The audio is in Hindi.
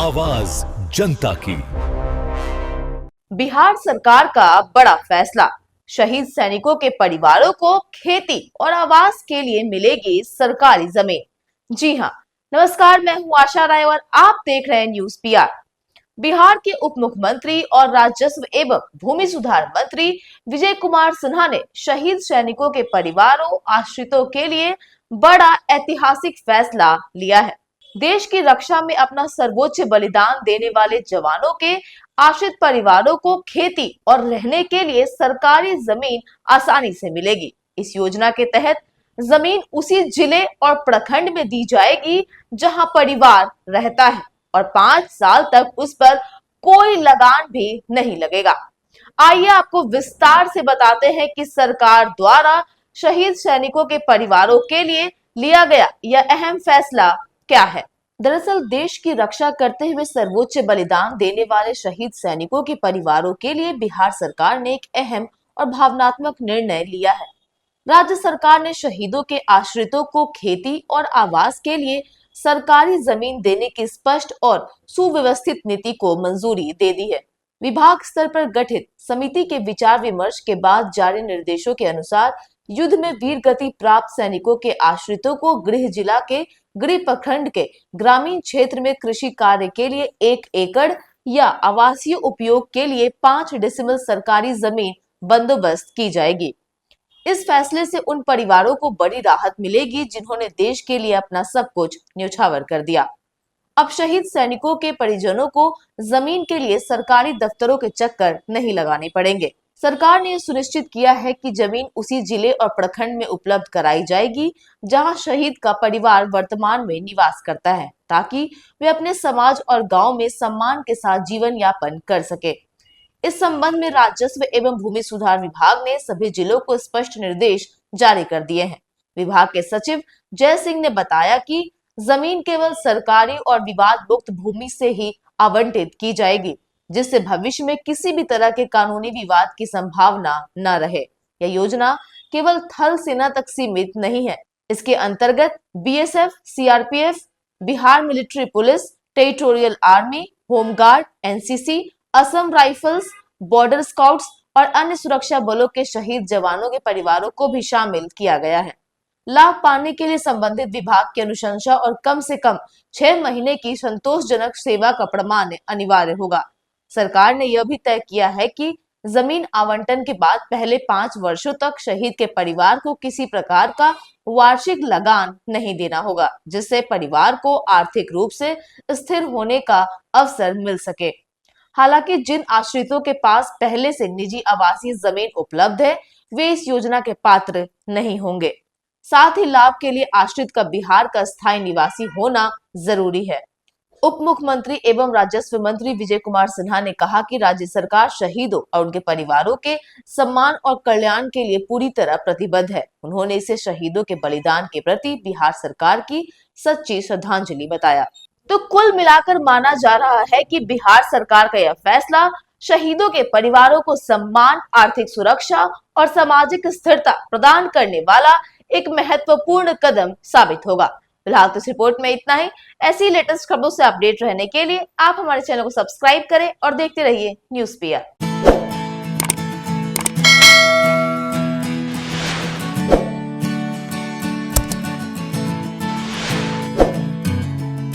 आवाज जनता की। बिहार सरकार का बड़ा फैसला, शहीद सैनिकों के परिवारों को खेती और आवास के लिए मिलेगी सरकारी जमीन। जी हां, नमस्कार, मैं हूं आशा राय और आप देख रहे हैं न्यूज पीआर। बिहार के उप मुख्यमंत्री और राजस्व एवं भूमि सुधार मंत्री विजय कुमार सिन्हा ने शहीद सैनिकों के परिवारों आश्रितों के लिए बड़ा ऐतिहासिक फैसला लिया है। देश की रक्षा में अपना सर्वोच्च बलिदान देने वाले जवानों के आश्रित परिवारों को खेती और रहने के लिए सरकारी जमीन आसानी से मिलेगी। इस योजना के तहत जमीन उसी जिले और प्रखंड में दी जाएगी जहां परिवार रहता है और 5 साल तक उस पर कोई लगान भी नहीं लगेगा। आइए आपको विस्तार से बताते हैं कि सरकार द्वारा शहीद सैनिकों के परिवारों के लिए लिया गया यह अहम फैसला क्या है। दरअसल देश की रक्षा करते हुए सर्वोच्च बलिदान देने वाले शहीद सैनिकों के परिवारों के लिए बिहार सरकार ने एक अहम और भावनात्मक निर्णय लिया है। राज्य सरकार ने शहीदों के आश्रितों को खेती और आवास के लिए सरकारी जमीन देने की स्पष्ट और सुव्यवस्थित नीति को मंजूरी दे दी है। विभाग स्तर पर गठित समिति के विचार विमर्श के बाद जारी निर्देशों के अनुसार युद्ध में वीर गति प्राप्त सैनिकों के आश्रितों को गृह जिला के गृह प्रखंड के ग्रामीण क्षेत्र में कृषि कार्य के लिए 1 एकड़ या आवासीय उपयोग के लिए 5 डेसिमल सरकारी जमीन बंदोबस्त की जाएगी। इस फैसले से उन परिवारों को बड़ी राहत मिलेगी जिन्होंने देश के लिए अपना सब कुछ न्यौछावर कर दिया। अब शहीद सैनिकों के परिजनों को जमीन के लिए सरकारी दफ्तरों के चक्कर नहीं लगाने पड़ेंगे। सरकार ने यह सुनिश्चित किया है कि जमीन उसी जिले और प्रखंड में उपलब्ध कराई जाएगी जहां शहीद का परिवार वर्तमान में निवास करता है, ताकि वे अपने समाज और गांव में सम्मान के साथ जीवन यापन कर सके। इस संबंध में राजस्व एवं भूमि सुधार विभाग ने सभी जिलों को स्पष्ट निर्देश जारी कर दिए हैं। विभाग के सचिव जय सिंह ने बताया कि जमीन केवल सरकारी और विवाद मुक्त भूमि से ही आवंटित की जाएगी, जिससे भविष्य में किसी भी तरह के कानूनी विवाद की संभावना न रहे। यह योजना केवल थल सेना तक सीमित नहीं है। इसके अंतर्गत BSF, CRPF, Bihar military police, territorial army, home guard, NCC, Assam rifles, border scouts और अन्य सुरक्षा बलों के शहीद जवानों के परिवारों को भी शामिल किया गया है। लाभ पाने के लिए संबंधित विभाग की अनुशंसा और कम से कम 6 महीने की संतोषजनक सेवा का प्रमाण अनिवार्य होगा। सरकार ने यह भी तय किया है कि जमीन आवंटन के बाद पहले 5 वर्षों तक शहीद के परिवार को किसी प्रकार का वार्षिक लगान नहीं देना होगा, जिससे परिवार को आर्थिक रूप से स्थिर होने का अवसर मिल सके। हालांकि जिन आश्रितों के पास पहले से निजी आवासीय जमीन उपलब्ध है, वे इस योजना के पात्र नहीं होंगे। साथ ही लाभ के लिए आश्रित का बिहार का स्थायी निवासी होना जरूरी है। उप मुख्यमंत्री एवं राजस्व मंत्री विजय कुमार सिन्हा ने कहा कि राज्य सरकार शहीदों और उनके परिवारों के सम्मान और कल्याण के लिए पूरी तरह प्रतिबद्ध है। उन्होंने इसे शहीदों के बलिदान के प्रति बिहार सरकार की सच्ची श्रद्धांजलि बताया। तो कुल मिलाकर माना जा रहा है कि बिहार सरकार का यह फैसला शहीदों के परिवारों को सम्मान, आर्थिक सुरक्षा और सामाजिक स्थिरता प्रदान करने वाला एक महत्वपूर्ण कदम साबित होगा। फिलहाल तो इस रिपोर्ट में इतना ही। ऐसी लेटेस्ट खबरों से अपडेट रहने के लिए आप हमारे चैनल को सब्सक्राइब करें और देखते रहिए न्यूज पीआर।